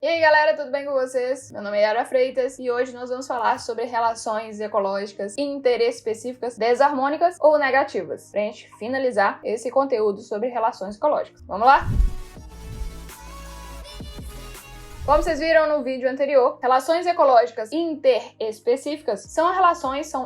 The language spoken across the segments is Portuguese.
E aí galera, tudo bem com vocês? Meu nome é Yara Freitas e hoje nós vamos falar sobre relações ecológicas interespecíficas desarmônicas ou negativas, pra gente finalizar esse conteúdo sobre relações ecológicas. Vamos lá? Como vocês viram no vídeo anterior, relações ecológicas interespecíficas são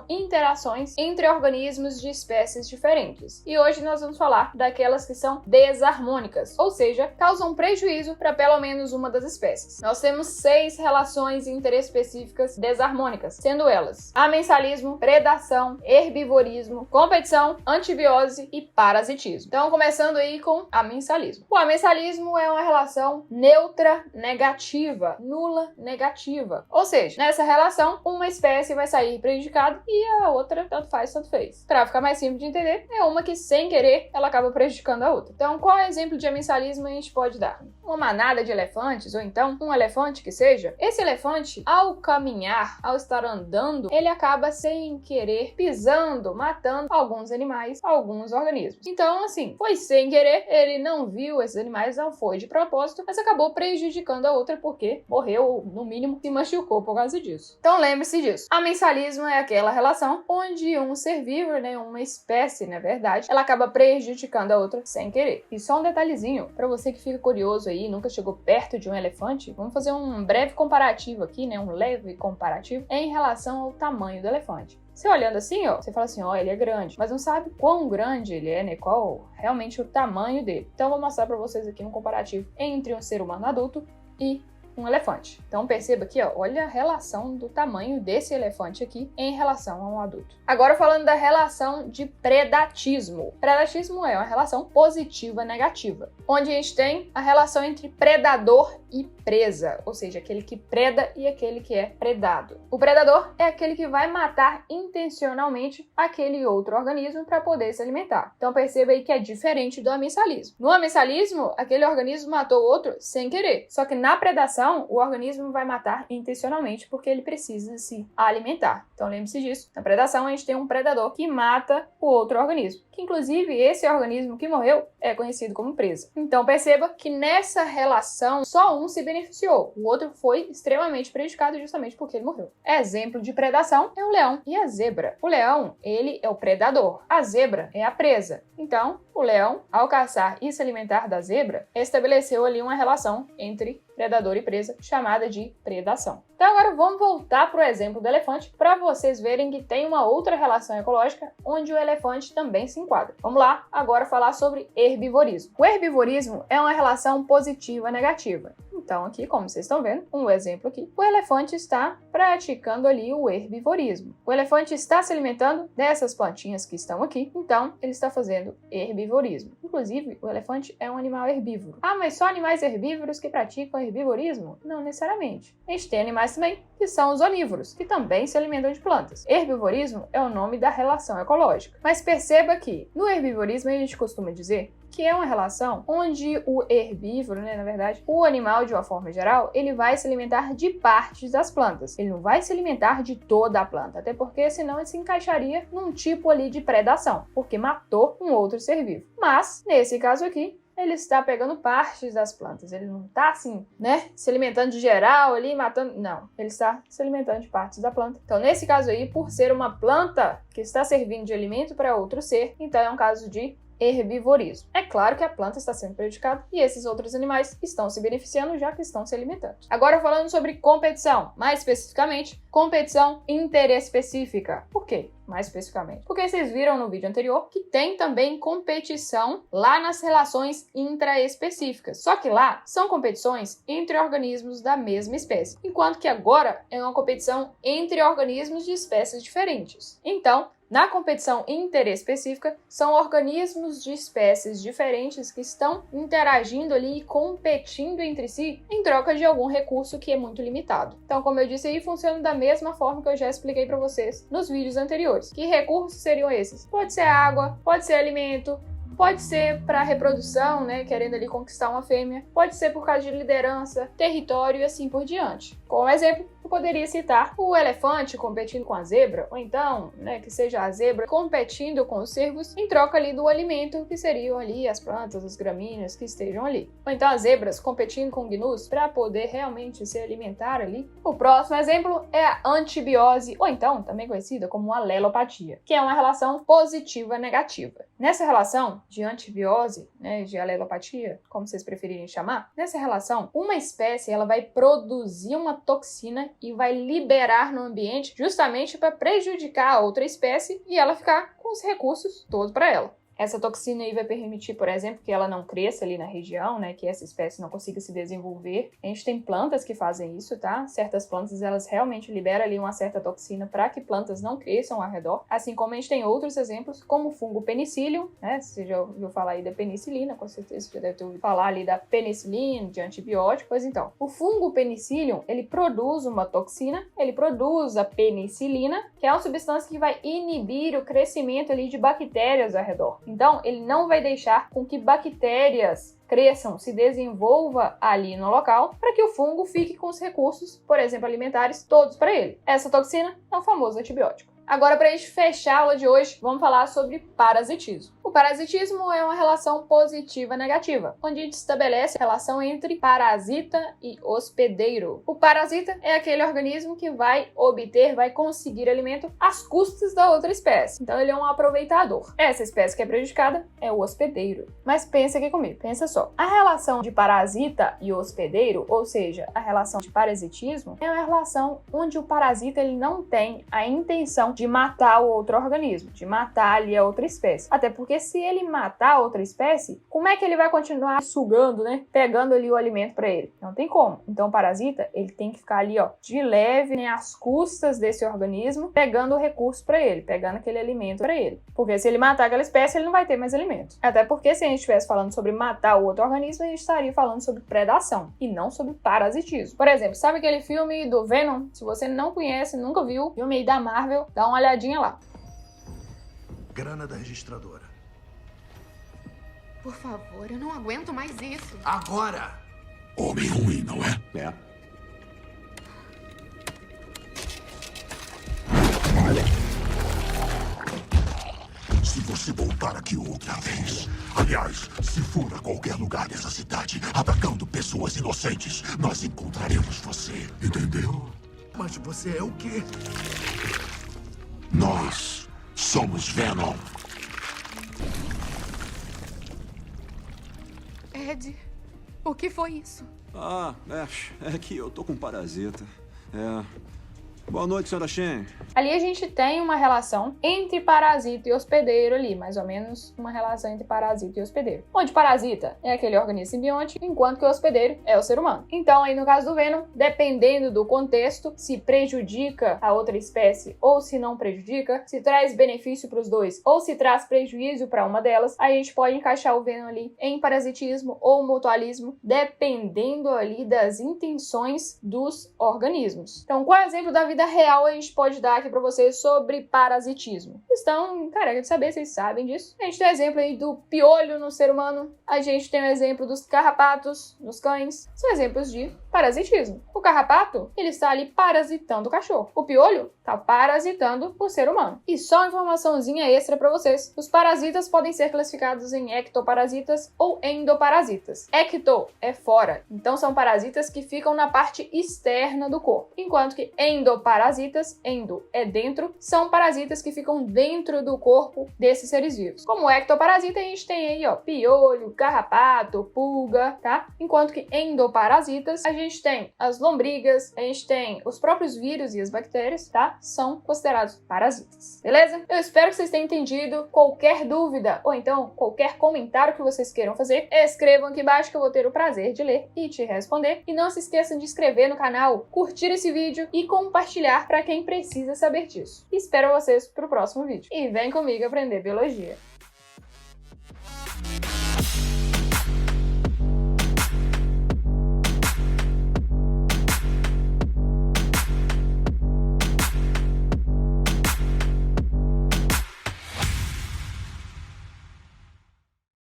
interações entre organismos de espécies diferentes. E hoje nós vamos falar daquelas que são desarmônicas, ou seja, causam prejuízo para pelo menos uma das espécies. Nós temos 6 relações interespecíficas desarmônicas, sendo elas amensalismo, predação, herbivorismo, competição, antibiose e parasitismo. Então, começando aí com amensalismo. O amensalismo é uma relação neutra negativa, nula negativa. Ou seja, nessa relação, uma espécie vai sair prejudicada e a outra tanto faz, tanto fez. Para ficar mais simples de entender, é uma que sem querer ela acaba prejudicando a outra. Então, qual exemplo de amensalismo a gente pode dar? Uma manada de elefantes, ou então um elefante que seja. Esse elefante, ao caminhar, ao estar andando, ele acaba sem querer pisando, matando alguns animais, alguns organismos. Então, assim, foi sem querer, ele não viu esses animais, não foi de propósito, mas acabou prejudicando a outra porque morreu, no mínimo, se machucou por causa disso. Então lembre-se disso. Amensalismo é aquela relação onde um ser vivo, uma espécie, na verdade, ela acaba prejudicando a outra sem querer. E só um detalhezinho, para você que fica curioso aí, nunca chegou perto de um elefante, vamos fazer um breve comparativo aqui, um leve comparativo, em relação ao tamanho do elefante. Você olhando assim, você fala assim, ele é grande, mas não sabe quão grande ele é, qual realmente o tamanho dele. Então, eu vou mostrar para vocês aqui um comparativo entre um ser humano adulto e um elefante. Então perceba aqui, olha a relação do tamanho desse elefante aqui em relação a um adulto. Agora falando da relação de predatismo. Predatismo é uma relação positiva negativa, onde a gente tem a relação entre predador e presa, ou seja, aquele que preda e aquele que é predado. O predador é aquele que vai matar intencionalmente aquele outro organismo para poder se alimentar. Então perceba aí que é diferente do amensalismo. No amensalismo, aquele organismo matou o outro sem querer, só que na predação o organismo vai matar intencionalmente porque ele precisa se alimentar. Então lembre-se disso. Na predação a gente tem um predador que mata o outro organismo, que inclusive esse organismo que morreu é conhecido como presa. Então perceba que nessa relação só um se beneficiou, o outro foi extremamente prejudicado justamente porque ele morreu. Exemplo de predação é o leão e a zebra. O leão, ele é o predador, a zebra é a presa. Então o leão, ao caçar e se alimentar da zebra, estabeleceu ali uma relação entre predador e presa, chamada de predação. Então agora vamos voltar para o exemplo do elefante para vocês verem que tem uma outra relação ecológica onde o elefante também se enquadra. Vamos lá agora falar sobre herbivorismo. O herbivorismo é uma relação positiva negativa. Então aqui, como vocês estão vendo, um exemplo aqui, o elefante está praticando ali o herbivorismo. O elefante está se alimentando dessas plantinhas que estão aqui, então ele está fazendo herbivorismo. Inclusive, o elefante é um animal herbívoro. Ah, mas só animais herbívoros que praticam herbivorismo? Não necessariamente. A gente tem animais também que são os onívoros, que também se alimentam de plantas. Herbivorismo é o nome da relação ecológica. Mas perceba que no herbivorismo a gente costuma dizer que é uma relação onde o herbívoro, na verdade, o animal de uma forma geral, ele vai se alimentar de partes das plantas. Ele não vai se alimentar de toda a planta, até porque senão ele se encaixaria num tipo ali de predação, porque matou um outro ser vivo. Mas, nesse caso aqui, ele está pegando partes das plantas. Ele não está assim, se alimentando de geral ali, matando. Não, ele está se alimentando de partes da planta. Então, nesse caso aí, por ser uma planta que está servindo de alimento para outro ser, então é um caso de herbivorismo. É claro que a planta está sendo prejudicada e esses outros animais estão se beneficiando já que estão se alimentando. Agora falando sobre competição, mais especificamente, competição interespecífica. Por quê? Mais especificamente. Porque vocês viram no vídeo anterior que tem também competição lá nas relações intraespecíficas. Só que lá são competições entre organismos da mesma espécie, enquanto que agora é uma competição entre organismos de espécies diferentes. Então, na competição interespecífica, são organismos de espécies diferentes que estão interagindo ali e competindo entre si em troca de algum recurso que é muito limitado. Então, como eu disse aí, funciona da mesma forma que eu já expliquei para vocês nos vídeos anteriores. Que recursos seriam esses? Pode ser água, pode ser alimento, pode ser para reprodução, querendo ali conquistar uma fêmea, pode ser por causa de liderança, território e assim por diante. Como exemplo, o poderia citar o elefante competindo com a zebra, ou então, né, que seja a zebra competindo com os cervos em troca ali do alimento, que seriam ali as plantas, as gramíneas que estejam ali. Ou então as zebras competindo com gnus para poder realmente se alimentar ali. O próximo exemplo é a antibiose, ou então também conhecida como alelopatia, que é uma relação positiva-negativa. Nessa relação de antibiose, né, de alelopatia, como vocês preferirem chamar, nessa relação, uma espécie ela vai produzir uma toxina e vai liberar no ambiente justamente para prejudicar a outra espécie e ela ficar com os recursos todos para ela. Essa toxina aí vai permitir, por exemplo, que ela não cresça ali na região, né? Que essa espécie não consiga se desenvolver. A gente tem plantas que fazem isso, tá? Certas plantas, elas realmente liberam ali uma certa toxina para que plantas não cresçam ao redor. Assim como a gente tem outros exemplos, como o fungo penicillium, né? Você já ouviu falar aí da penicilina, com certeza você já deve ter ouvido falar ali da penicilina, de antibiótico. Pois então, o fungo penicillium, ele produz uma toxina, ele produz a penicilina, que é uma substância que vai inibir o crescimento ali de bactérias ao redor. Então, ele não vai deixar com que bactérias cresçam, se desenvolva ali no local, para que o fungo fique com os recursos, por exemplo, alimentares, todos para ele. Essa toxina é o famoso antibiótico. Agora, para a gente fechar a aula de hoje, vamos falar sobre parasitismo. O parasitismo é uma relação positiva-negativa, onde a gente estabelece a relação entre parasita e hospedeiro. O parasita é aquele organismo que vai conseguir alimento às custas da outra espécie. Então, ele é um aproveitador. Essa espécie que é prejudicada é o hospedeiro. Mas pensa aqui comigo, pensa só. A relação de parasita e hospedeiro, ou seja, a relação de parasitismo, é uma relação onde o parasita ele não tem a intenção de matar o outro organismo, de matar ali a outra espécie. Até porque se ele matar a outra espécie, como é que ele vai continuar sugando, né? Pegando ali o alimento para ele? Não tem como. Então o parasita, ele tem que ficar ali, ó, de leve, né, às custas desse organismo, pegando o recurso para ele, pegando aquele alimento para ele. Porque se ele matar aquela espécie, ele não vai ter mais alimento. Até porque se a gente estivesse falando sobre matar o outro organismo, a gente estaria falando sobre predação e não sobre parasitismo. Por exemplo, sabe aquele filme do Venom? Se você não conhece, nunca viu, filme aí da Marvel, dá uma olhadinha lá. Grana da registradora. Por favor, eu não aguento mais isso. Agora! Homem ruim, não é? É. Se você voltar aqui outra vez, aliás, se for a qualquer lugar dessa cidade, atacando pessoas inocentes, nós encontraremos você, entendeu? Mas você é o quê? Nós somos Venom. Ed, o que foi isso? É que eu tô com parasita. Boa noite, senhora Shen. Ali a gente tem uma relação entre parasita e hospedeiro ali, mais ou menos uma relação entre parasita e hospedeiro. Onde parasita é aquele organismo simbiótico, enquanto que o hospedeiro é o ser humano. Então aí no caso do Venom, dependendo do contexto, se prejudica a outra espécie ou se não prejudica, se traz benefício para os dois ou se traz prejuízo para uma delas, a gente pode encaixar o Venom ali em parasitismo ou mutualismo, dependendo ali das intenções dos organismos. Então, qual é o exemplo da vida real a gente pode dar aqui pra vocês sobre parasitismo? Estão careca de saber, vocês sabem disso. A gente tem o exemplo aí do piolho no ser humano, a gente tem o exemplo dos carrapatos nos cães, são exemplos de parasitismo. O carrapato, ele está ali parasitando o cachorro. O piolho está parasitando o ser humano. E só uma informaçãozinha extra para vocês. Os parasitas podem ser classificados em ectoparasitas ou endoparasitas. Ecto é fora, então são parasitas que ficam na parte externa do corpo. Enquanto que endoparasitas, endo é dentro, são parasitas que ficam dentro do corpo desses seres vivos. Como ectoparasita, a gente tem aí, ó, piolho, carrapato, pulga, tá? Enquanto que endoparasitas, a gente tem as lombrigas, a gente tem os próprios vírus e as bactérias, tá? São considerados parasitas, beleza? Eu espero que vocês tenham entendido. Qualquer dúvida ou então qualquer comentário que vocês queiram fazer, escrevam aqui embaixo que eu vou ter o prazer de ler e te responder. E não se esqueçam de inscrever no canal, curtir esse vídeo e compartilhar para quem precisa saber disso. Espero vocês pro próximo vídeo. E vem comigo aprender biologia.